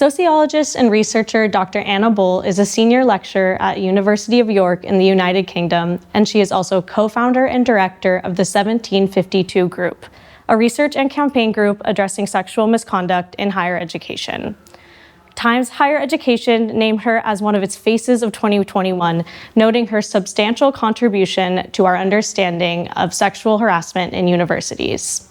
Sociologist and researcher Dr. Anna Bull is a senior lecturer at University of York in the United Kingdom, and she is also co-founder and director of the 1752 Group, a research and campaign group addressing sexual misconduct in higher education. Times Higher Education named her as one of its faces of 2021, noting her substantial contribution to our understanding of sexual harassment in universities.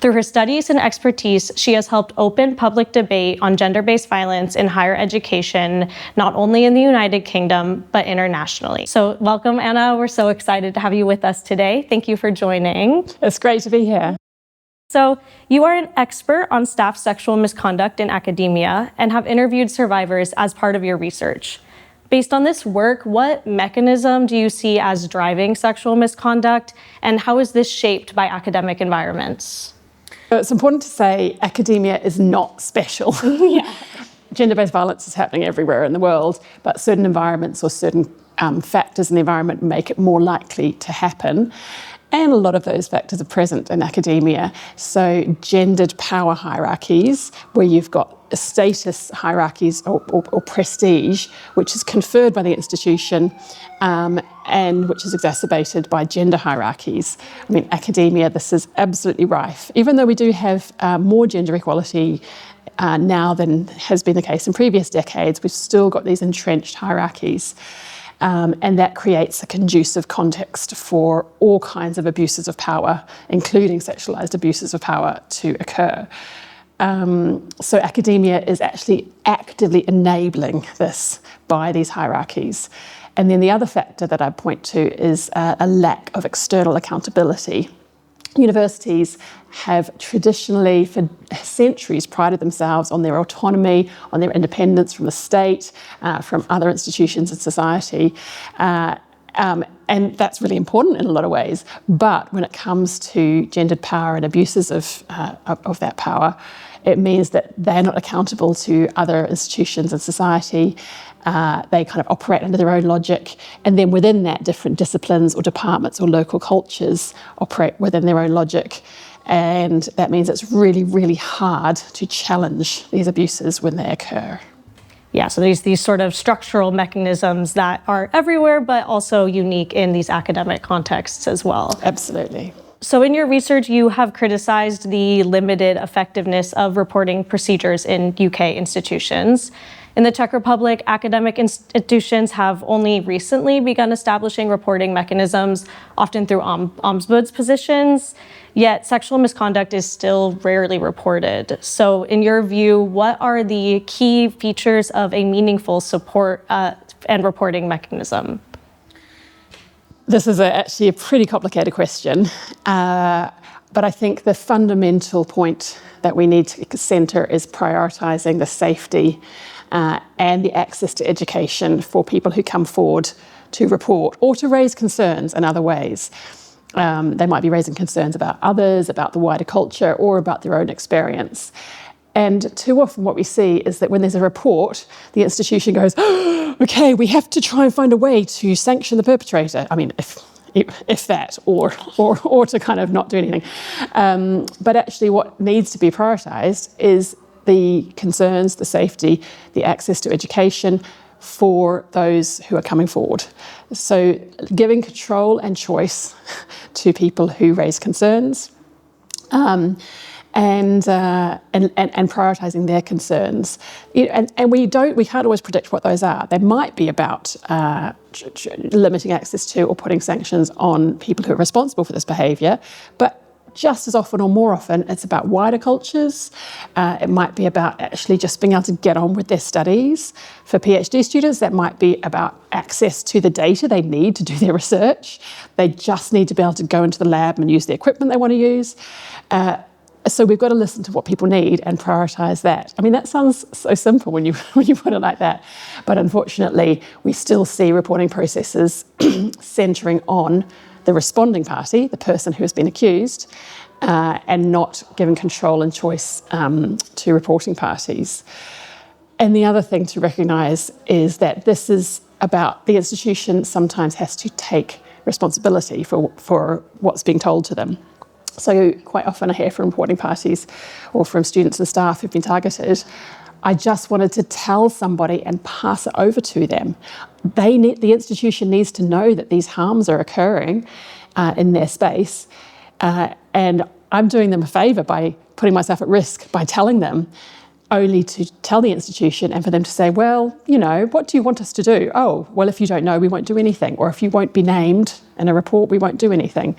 Through her studies and expertise, she has helped open public debate on gender-based violence in higher education, not only in the United Kingdom, but internationally. So welcome, Anna. We're so excited to have you with us today. Thank you for joining. It's great to be here. So you are an expert on staff sexual misconduct in academia and have interviewed survivors as part of your research. Based on this work, what mechanism do you see as driving sexual misconduct, and how is this shaped by academic environments? It's important to say academia is not special. Yeah. Gender-based violence is happening everywhere in the world, but certain environments or certain factors in the environment make it more likely to happen. And a lot of those factors are present in academia. So gendered power hierarchies, where you've got status hierarchies or prestige, which is conferred by the institution and which is exacerbated by gender hierarchies. I mean, academia, this is absolutely rife. Even though we do have more gender equality now than has been the case in previous decades, we've still got these entrenched hierarchies. And that creates a conducive context for all kinds of abuses of power, including sexualized abuses of power, to occur. So academia is actually actively enabling this by these hierarchies. And then the other factor that I point to is a lack of external accountability. Universities have traditionally, for centuries, prided themselves on their autonomy, on their independence from the state, from other institutions in society. And that's really important in a lot of ways. But when it comes to gendered power and abuses of that power, it means that they're not accountable to other institutions in society. They kind of operate under their own logic. And then within that, different disciplines or departments or local cultures operate within their own logic. And that means it's really, really hard to challenge these abuses when they occur. Yeah, so these sort of structural mechanisms that are everywhere, but also unique in these academic contexts as well. Absolutely. So in your research, you have criticized the limited effectiveness of reporting procedures in UK institutions. In the Czech Republic, academic institutions have only recently begun establishing reporting mechanisms, often through ombudsman's positions, yet sexual misconduct is still rarely reported. So in your view, what are the key features of a meaningful support and reporting mechanism? This is actually a pretty complicated question, but I think the fundamental point that we need to centre is prioritising the safety and the access to education for people who come forward to report or to raise concerns in other ways. They might be raising concerns about others, about the wider culture, or about their own experience. And too often what we see is that when there's a report, the institution goes, oh, okay, we have to try and find a way to sanction the perpetrator. I mean, if that, or to kind of not do anything. But actually what needs to be prioritised is the concerns, the safety, the access to education for those who are coming forward. So giving control and choice to people who raise concerns, and prioritising their concerns. And we can't always predict what those are. They might be about limiting access to or putting sanctions on people who are responsible for this behaviour, but just as often or more often, it's about wider cultures. It might be about actually just being able to get on with their studies. For PhD students, that might be about access to the data they need to do their research. They just need to be able to go into the lab and use the equipment they want to use. So we've got to listen to what people need and prioritise that. I mean, that sounds so simple when you put it like that. But unfortunately, we still see reporting processes centring on the responding party, the person who has been accused, and not giving control and choice to reporting parties. And the other thing to recognise is that this is about the institution sometimes has to take responsibility for what's being told to them. So quite often I hear from reporting parties or from students and staff who've been targeted, I just wanted to tell somebody and pass it over to them. The institution needs to know that these harms are occurring in their space, and I'm doing them a favour by putting myself at risk by telling them, only to tell the institution and for them to say, well, what do you want us to do? Oh, well, if you don't know, we won't do anything. Or if you won't be named in a report, we won't do anything.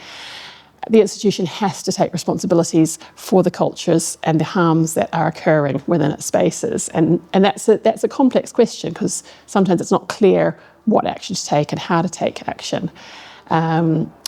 The institution has to take responsibilities for the cultures and the harms that are occurring within its spaces. And that's a complex question, because sometimes it's not clear what action to take and how to take action.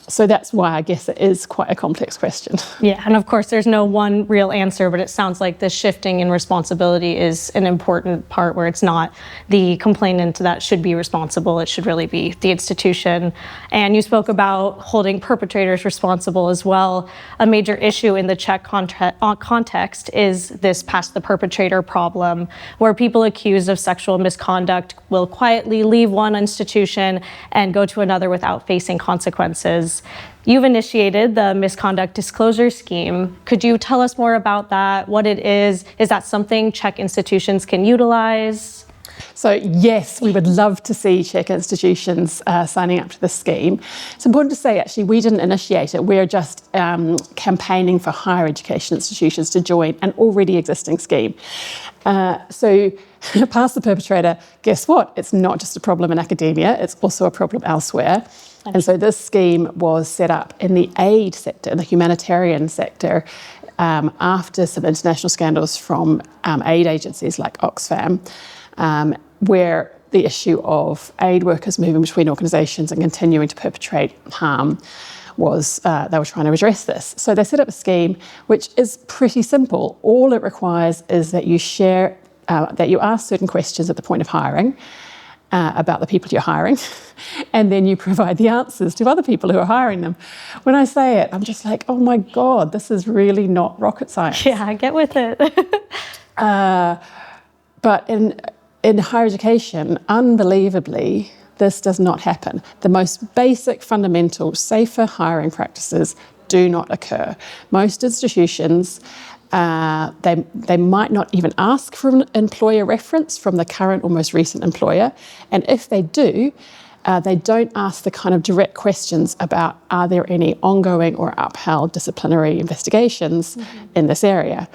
So that's why I guess it is quite a complex question. Yeah, and of course there's no one real answer, but it sounds like this shifting in responsibility is an important part, where it's not the complainant that should be responsible, it should really be the institution. And you spoke about holding perpetrators responsible as well. A major issue in the Czech context is this pass the perpetrator problem, where people accused of sexual misconduct will quietly leave one institution and go to another without facing consequences. You've initiated the misconduct disclosure scheme. Could you tell us more about that, what it is? Is that something Czech institutions can utilize? So yes, we would love to see Czech institutions signing up to this scheme. It's important to say, actually, we didn't initiate it. We're just campaigning for higher education institutions to join an already existing scheme. So pass the perpetrator, guess what? It's not just a problem in academia, it's also a problem elsewhere. And so this scheme was set up in the aid sector, in the humanitarian sector, after some international scandals from aid agencies like Oxfam, where the issue of aid workers moving between organisations and continuing to perpetrate harm was, they were trying to address this. So they set up a scheme which is pretty simple. All it requires is that you share, that you ask certain questions at the point of hiring, about the people you're hiring, and then you provide the answers to other people who are hiring them. When I say it, I'm just like, oh my God, this is really not rocket science. Yeah, get with it. But in higher education, unbelievably, this does not happen. The most basic, fundamental, safer hiring practices do not occur. Most institutions, they might not even ask for an employer reference from the current or most recent employer. And if they do, they don't ask the kind of direct questions about, are there any ongoing or upheld disciplinary investigations in this area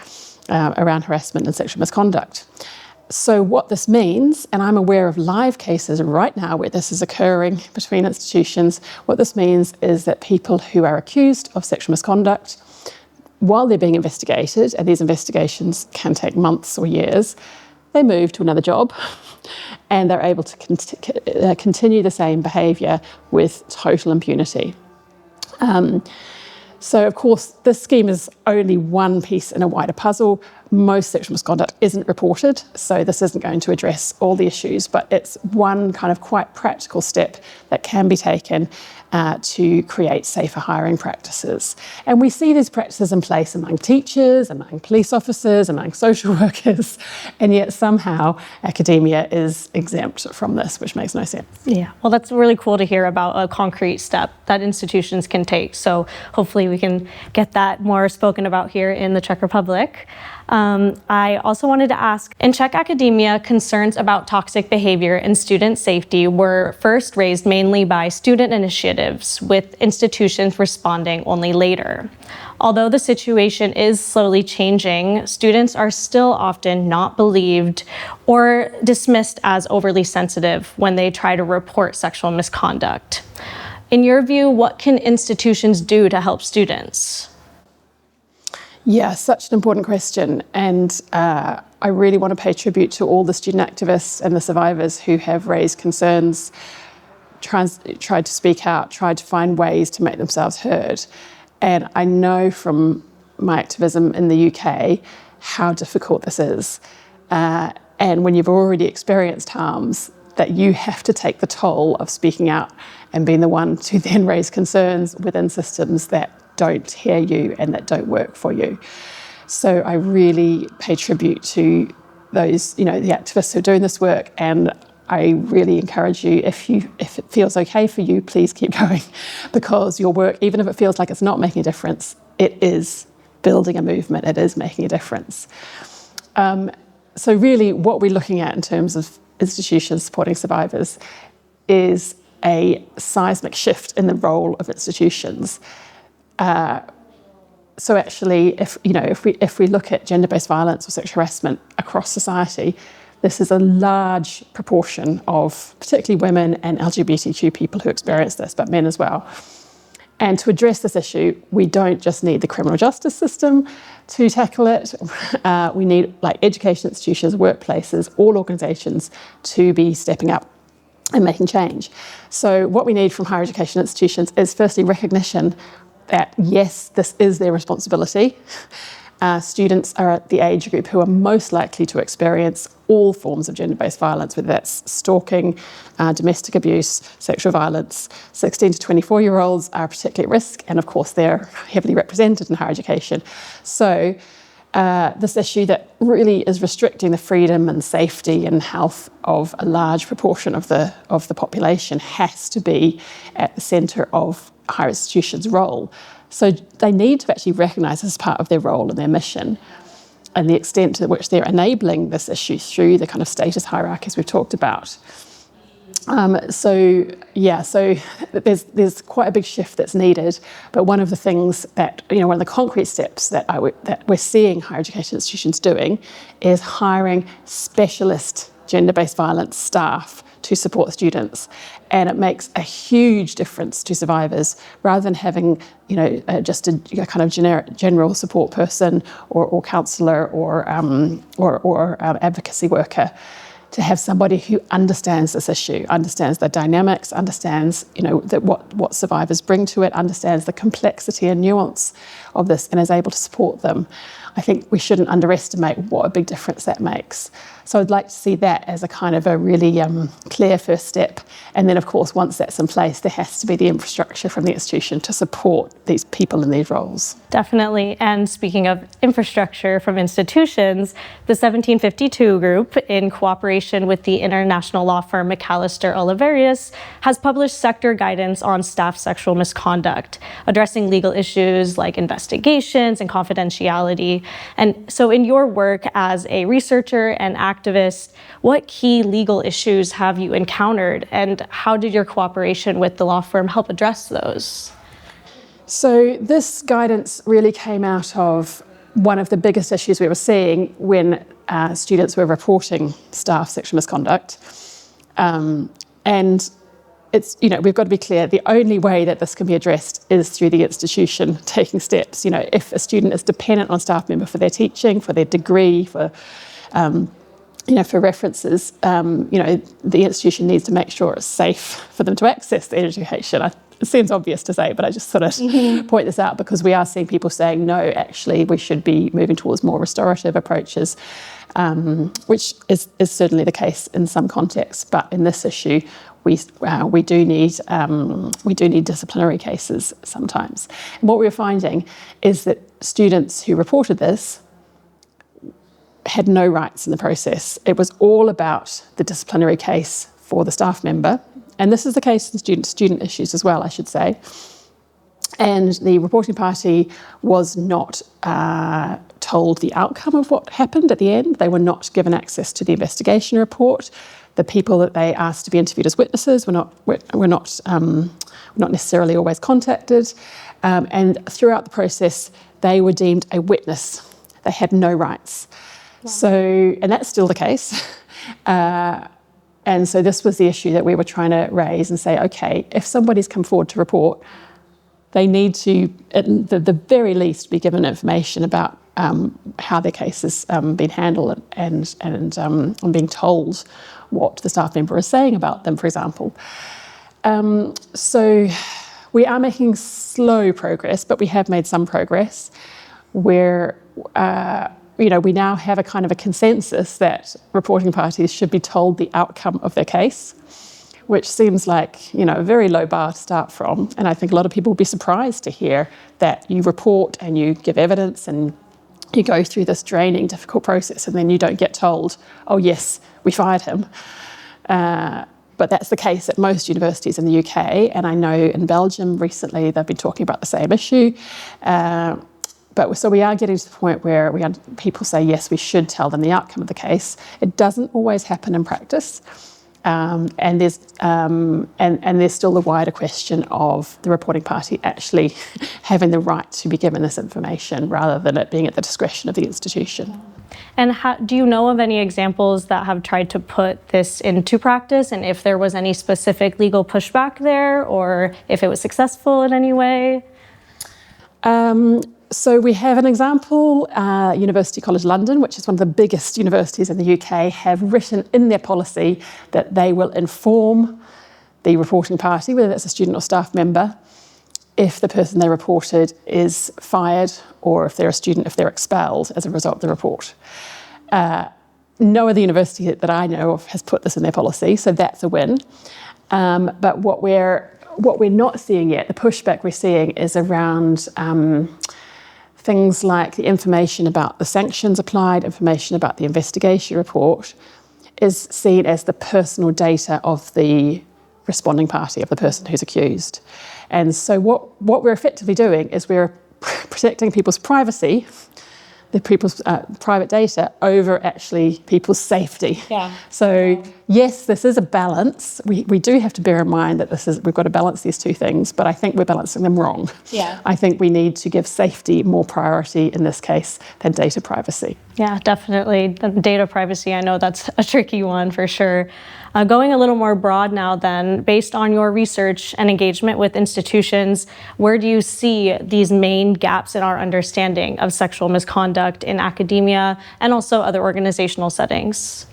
around harassment and sexual misconduct. So what this means, and I'm aware of live cases right now where this is occurring between institutions, what this means is that people who are accused of sexual misconduct, while they're being investigated, and these investigations can take months or years, they move to another job and they're able to continue the same behaviour with total impunity. So, of course, this scheme is only one piece in a wider puzzle. Most sexual misconduct isn't reported, so this isn't going to address all the issues, but it's one kind of quite practical step that can be taken to create safer hiring practices. And we see these practices in place among teachers, among police officers, among social workers, and yet somehow academia is exempt from this, which makes no sense. Yeah, well, that's really cool to hear about a concrete step that institutions can take. So hopefully we can get that more spoken about here in the Czech Republic. I also wanted to ask, in Czech academia, concerns about toxic behavior and student safety were first raised mainly by student initiatives, with institutions responding only later. Although the situation is slowly changing, students are still often not believed or dismissed as overly sensitive when they try to report sexual misconduct. In your view, what can institutions do to help students? Yeah, such an important question. And I really want to pay tribute to all the student activists and the survivors who have raised concerns, tried to speak out, tried to find ways to make themselves heard. And I know from my activism in the UK how difficult this is. And when you've already experienced harms, that you have to take the toll of speaking out and being the one to then raise concerns within systems that don't hear you and that don't work for you. So I really pay tribute to those, the activists who are doing this work, and I really encourage you, if it feels okay for you, please keep going, because your work, even if it feels like it's not making a difference, it is building a movement, it is making a difference. So really what we're looking at in terms of institutions supporting survivors is a seismic shift in the role of institutions. So actually, if we look at gender-based violence or sexual harassment across society, this is a large proportion of particularly women and LGBTQ people who experience this, but men as well. And to address this issue, we don't just need the criminal justice system to tackle it. We need education institutions, workplaces, all organisations to be stepping up and making change. So what we need from higher education institutions is firstly recognition that yes, this is their responsibility. Students are at the age group who are most likely to experience all forms of gender-based violence, whether that's stalking, domestic abuse, sexual violence. 16 to 24-year-olds are particularly at risk, and of course they're heavily represented in higher education. So this issue that really is restricting the freedom and safety and health of a large proportion of the population has to be at the centre of higher institutions' role. So they need to actually recognise this as part of their role and their mission, and the extent to which they're enabling this issue through the kind of status hierarchies we've talked about. So there's quite a big shift that's needed. But one of the things that, one of the concrete steps that we're seeing higher education institutions doing is hiring specialist gender-based violence staff to support students, and it makes a huge difference to survivors rather than having just a kind of general support person or counsellor or advocacy worker, to have somebody who understands this issue, understands the dynamics, understands that what survivors bring to it, understands the complexity and nuance of this, and is able to support them. I think we shouldn't underestimate what a big difference that makes. So I'd like to see that as a kind of a really clear first step. And then, of course, once that's in place, there has to be the infrastructure from the institution to support these people in these roles. Definitely. And speaking of infrastructure from institutions, the 1752 group, in cooperation with the international law firm McAllister Oliverius, has published sector guidance on staff sexual misconduct, addressing legal issues like investigations and confidentiality. And so in your work as a researcher and activist, what key legal issues have you encountered, and how did your cooperation with the law firm help address those? So this guidance really came out of one of the biggest issues we were seeing when students were reporting staff sexual misconduct. And it's, we've got to be clear, the only way that this can be addressed is through the institution taking steps. If a student is dependent on a staff member for their teaching, for their degree, for references, the institution needs to make sure it's safe for them to access their education. It seems obvious to say, but I just sort of point this out because we are seeing people saying, no, actually, we should be moving towards more restorative approaches, which is certainly the case in some contexts. But in this issue, we do need disciplinary cases sometimes. And what we were finding is that students who reported this had no rights in the process. It was all about the disciplinary case for the staff member. And this is the case in student issues as well, I should say. And the reporting party was not told the outcome of what happened at the end. They were not given access to the investigation report. The people that they asked to be interviewed as witnesses were not necessarily always contacted. And throughout the process, they were deemed a witness. They had no rights. Wow. So, and that's still the case. And so this was the issue that we were trying to raise and say, okay, if somebody's come forward to report, they need to, at the very least, be given information about how their case has been handled and being told what the staff member is saying about them, for example. So we are making slow progress, but we have made some progress where we now have a kind of a consensus that reporting parties should be told the outcome of their case, which seems like, a very low bar to start from. And I think a lot of people will be surprised to hear that you report and you give evidence and you go through this draining, difficult process, and then you don't get told, oh yes, we fired him. But that's the case at most universities in the UK. And I know in Belgium recently, they've been talking about the same issue. But so we are getting to the point where people say, yes, we should tell them the outcome of the case. It doesn't always happen in practice. And there's still the wider question of the reporting party actually having the right to be given this information rather than it being at the discretion of the institution. And do you know of any examples that have tried to put this into practice, and if there was any specific legal pushback there, or if it was successful in any way? So we have an example, University College London, which is one of the biggest universities in the UK, have written in their policy that they will inform the reporting party, whether that's a student or staff member, if the person they reported is fired or if they're a student, if they're expelled as a result of the report. No other university that I know of has put this in their policy, so that's a win. But what we're not seeing yet, the pushback we're seeing is around things like the information about the sanctions applied, information about the investigation report is seen as the personal data of the responding party, of the person who's accused. And so what we're effectively doing is we're protecting people's privacy, the people's private data over actually people's safety. Yeah. So yes, this is a balance. We do have to bear in mind that we've got to balance these two things, but I think we're balancing them wrong. Yeah. I think we need to give safety more priority in this case than data privacy. Yeah, definitely. The data privacy, I know that's a tricky one for sure. Going a little more broad now then, based on your research and engagement with institutions, where do you see these main gaps in our understanding of sexual misconduct in academia and also other organizational settings?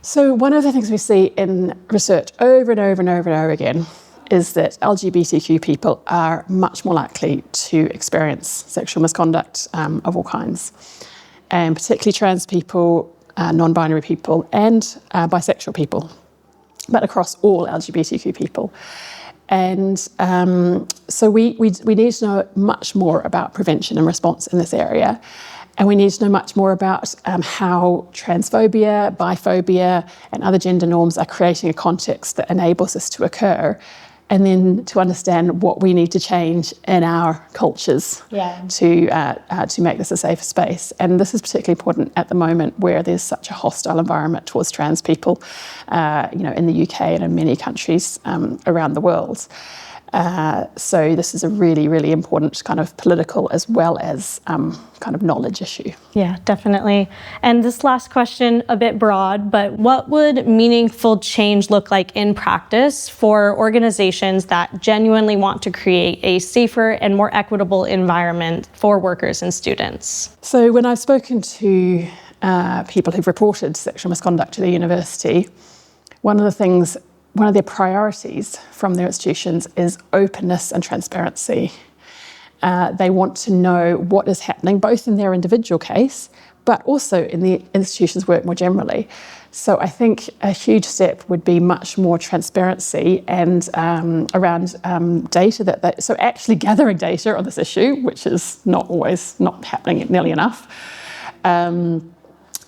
So one of the things we see in research over and over and over and over again is that LGBTQ people are much more likely to experience sexual misconduct of all kinds, and particularly trans people, non-binary people, and bisexual people, but across all LGBTQ people. And so we need to know much more about prevention and response in this area. And we need to know much more about how transphobia, biphobia, and other gender norms are creating a context that enables this to occur, and then to understand what we need to change in our cultures to make this a safer space. And this is particularly important at the moment where there's such a hostile environment towards trans people, in the UK and in many countries around the world. So this is a really, really important kind of political as well as kind of knowledge issue. Yeah, definitely. And this last question, a bit broad, but what would meaningful change look like in practice for organizations that genuinely want to create a safer and more equitable environment for workers and students? So when I've spoken to people who've reported sexual misconduct to the university, one of their priorities from their institutions is openness and transparency. They want to know what is happening, both in their individual case, but also in the institution's work more generally. So I think a huge step would be much more transparency and around data so actually gathering data on this issue, which is not happening nearly enough.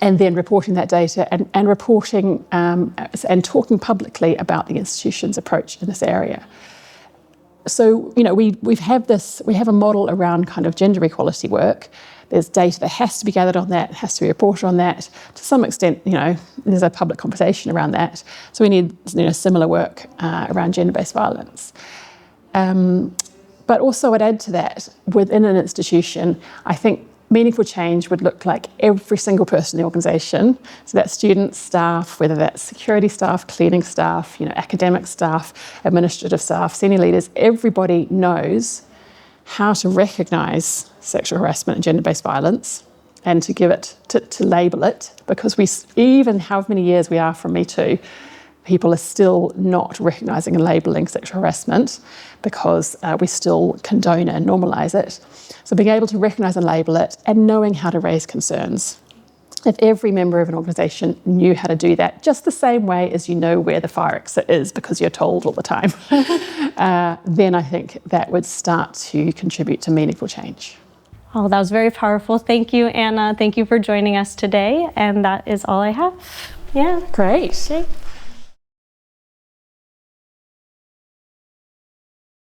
And then reporting that data and reporting and talking publicly about the institution's approach in this area. So, we have a model around kind of gender equality work. There's data that has to be gathered on that, has to be reported on that. To some extent, there's a public conversation around that. So we need similar work around gender-based violence. But also I'd add to that, within an institution, I think meaningful change would look like every single person in the organisation, so that's students, staff, whether that's security staff, cleaning staff, academic staff, administrative staff, senior leaders, everybody knows how to recognise sexual harassment and gender-based violence and to give it, to label it, because even how many years we are from Me Too, people are still not recognising and labelling sexual harassment because we still condone it and normalise it. So being able to recognise and label it and knowing how to raise concerns. If every member of an organisation knew how to do that, just the same way as you know where the fire exit is because you're told all the time, then I think that would start to contribute to meaningful change. Oh, that was very powerful. Thank you, Anna. Thank you for joining us today. And that is all I have. Yeah. Great. Okay.